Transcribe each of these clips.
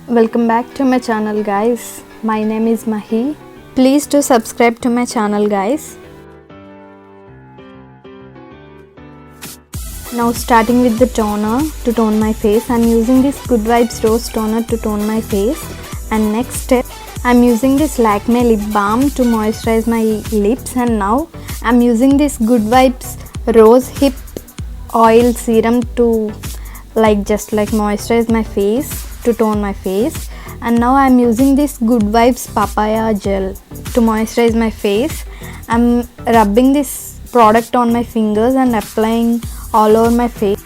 Welcome back to my channel, guys. My name is Mahi. Please do subscribe to my channel, guys. Now starting with the toner to tone my face. I'm using this Good Vibes Rose toner to tone my face. And next step, I'm using this Lakme lip balm to moisturize my lips. And now I'm using this Good Vibes Rose Hip Oil Serum to just moisturize my face, to tone my face. And now I'm using this Good Vibes Papaya Gel to moisturize my face. I'm rubbing this product on my fingers and applying all over my face.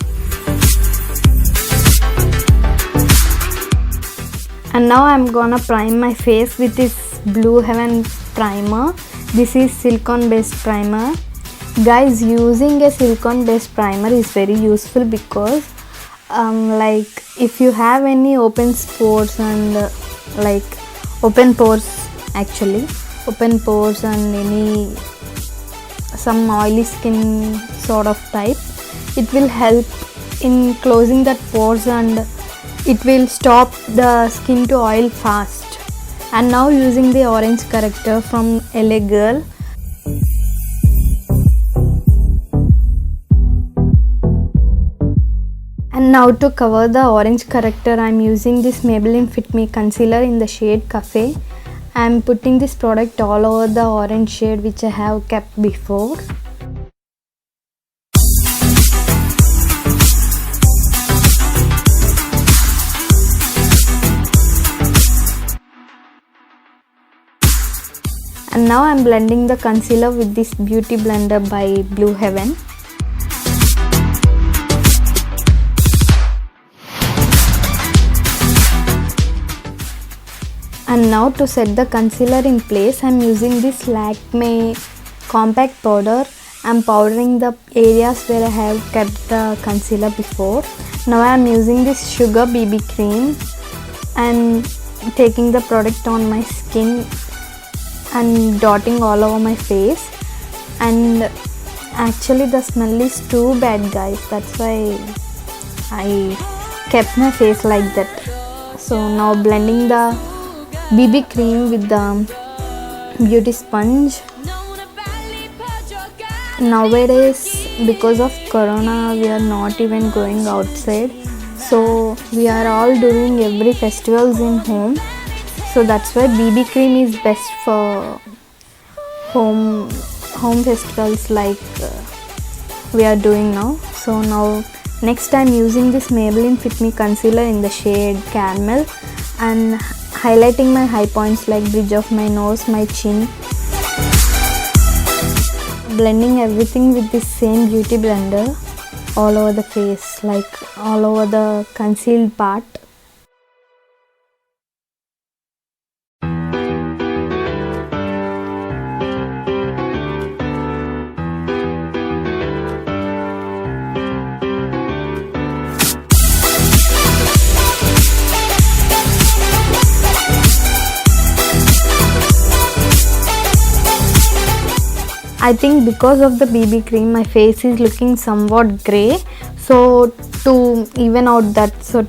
And now I'm gonna prime my face with this Blue Heaven primer. This is silicone based primer. Guys, using a silicone based primer is very useful because if you have any open pores and open pores and any some oily skin sort of type, it will help in closing that pores and it will stop the skin to oil fast. And now using the orange corrector from LA Girl. And now to cover the orange corrector, I'm using this Maybelline Fit Me concealer in the shade Cafe. I'm putting this product all over the orange shade which I have kept before. And now I'm blending the concealer with this Beauty Blender by Blue Heaven. And now to set the concealer in place, I'm using this Lakme compact powder. I'm powdering the areas where I have kept the concealer before. Now I'm using this Sugar BB cream and taking the product on my skin and dotting all over my face. And actually the smell is too bad, guys. That's why I kept my face like that. So now blending the BB cream with the beauty sponge. Nowadays, because of Corona, we are not even going outside. So we are all doing every festivals in home. So that's why BB cream is best for home festivals we are doing now. So now next I'm using this Maybelline Fit Me concealer in the shade Caramel and highlighting my high points like bridge of my nose, my chin. Blending everything with this same beauty blender all over the face, all over the concealed part. I think because of the BB cream my face is looking somewhat grey, so to even out that, to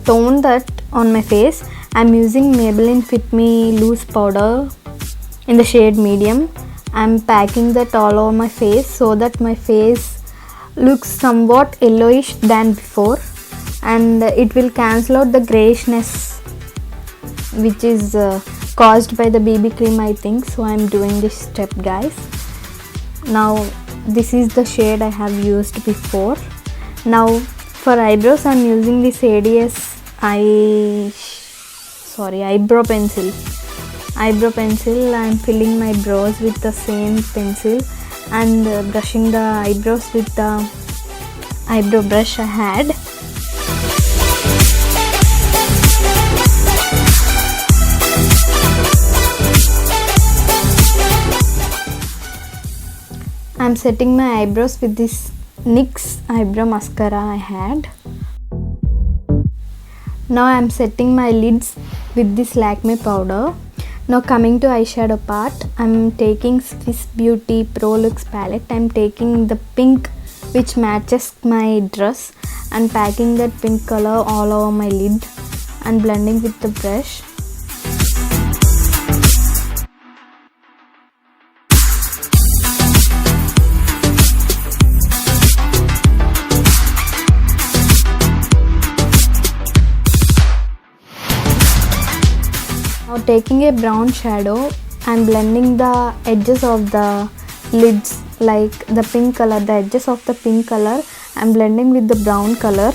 tone that on my face, I'm using Maybelline Fit Me loose powder in the shade medium. I'm packing that all over my face so that my face looks somewhat yellowish than before and it will cancel out the greyishness which is caused by the BB cream, I think. So I'm doing this step, guys. Now this is the shade I have used before. Now for eyebrows I'm using this ADS eyebrow pencil. I'm filling my brows with the same pencil and brushing the eyebrows with the eyebrow brush I had. I'm setting my eyebrows with this NYX eyebrow mascara I had. Now I'm setting my lids with this Lakme powder. Now coming to eyeshadow part, I'm taking Swiss Beauty Pro Lux palette. I'm taking the pink which matches my dress and packing that pink color all over my lid. and blending with the brush. Now taking a brown shadow, I'm blending the edges of the lids, like the pink color, the edges of the pink color I'm blending with the brown color.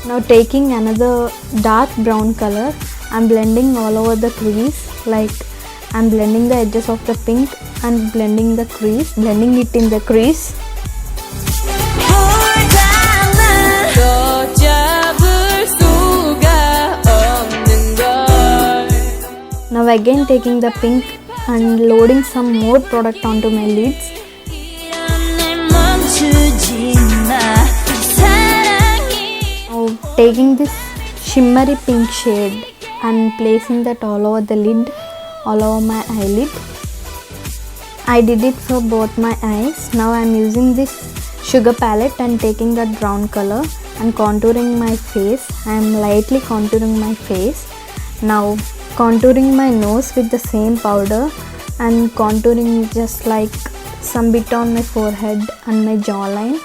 Now taking another dark brown color, I'm blending all over the crease, like I'm blending the edges of the pink and blending the crease, blending it in the crease. Now again taking the pink and loading some more product onto my lids. Now taking this shimmery pink shade and placing that all over the lid, all over my eyelid. I did it for both my eyes. Now I am using this sugar palette and taking that brown color and contouring my face. I am lightly contouring my face. Now contouring my nose with the same powder and contouring just like some bit on my forehead and my jawline.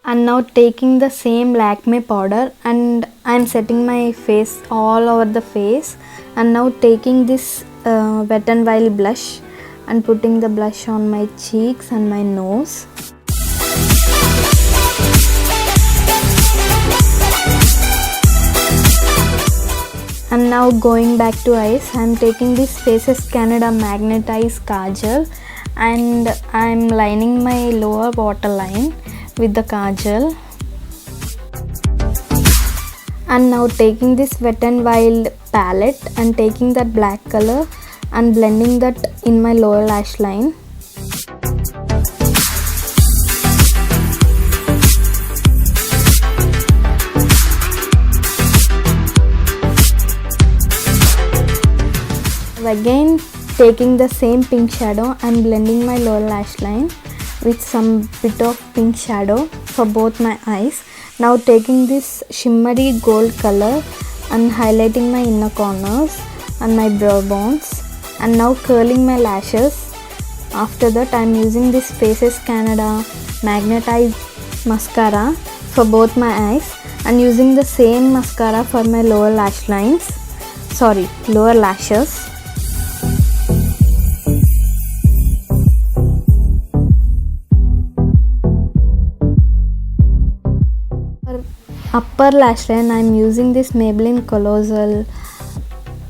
And now taking the same Lakme powder and I'm setting my face all over the face. And now taking this Wet n Wild blush and putting the blush on my cheeks and my nose. And now going back to eyes, I am taking this Faces Canada Magnetized Kajal and I am lining my lower waterline with the kajal. And now taking this Wet n Wild palette and taking that black color and blending that in my lower lash line. Again taking the same pink shadow and blending my lower lash line with some bit of pink shadow for both my eyes. Now taking this shimmery gold color and highlighting my inner corners and my brow bones and now curling my lashes. After that I am using this Faces Canada Magnetized Mascara for both my eyes and using the same mascara for my lower lash lines, lower lashes. Upper lash line I am using this Maybelline Colossal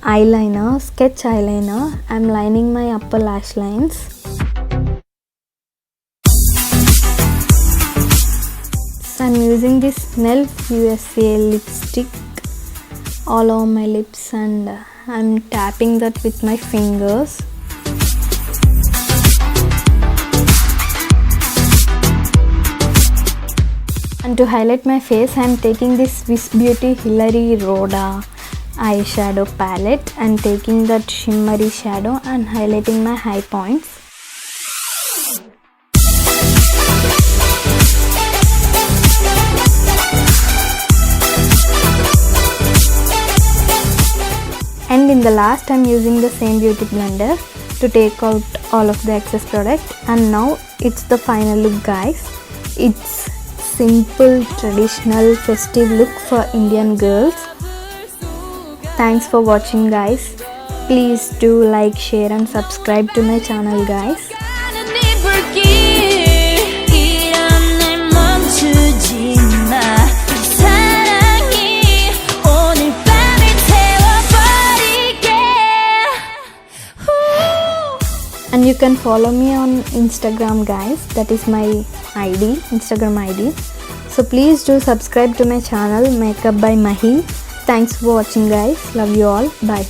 eyeliner, sketch eyeliner. I am lining my upper lash lines. So I am using this Snell USA lipstick all over my lips and I am tapping that with my fingers. And to highlight my face, I am taking this Swiss Beauty Hilary Rhoda eyeshadow palette and taking that shimmery shadow and highlighting my high points. And in the last, I am using the same beauty blender to take out all of the excess product. And now it's the final look, guys. It's simple, traditional, festive look for Indian girls. Thanks for watching, guys. Please do like, share and subscribe to my channel, guys. And you can follow me on Instagram, guys. That is my ID, Instagram ID. So please do subscribe to my channel, Makeup by Mahi. Thanks for watching, guys. Love you all. Bye.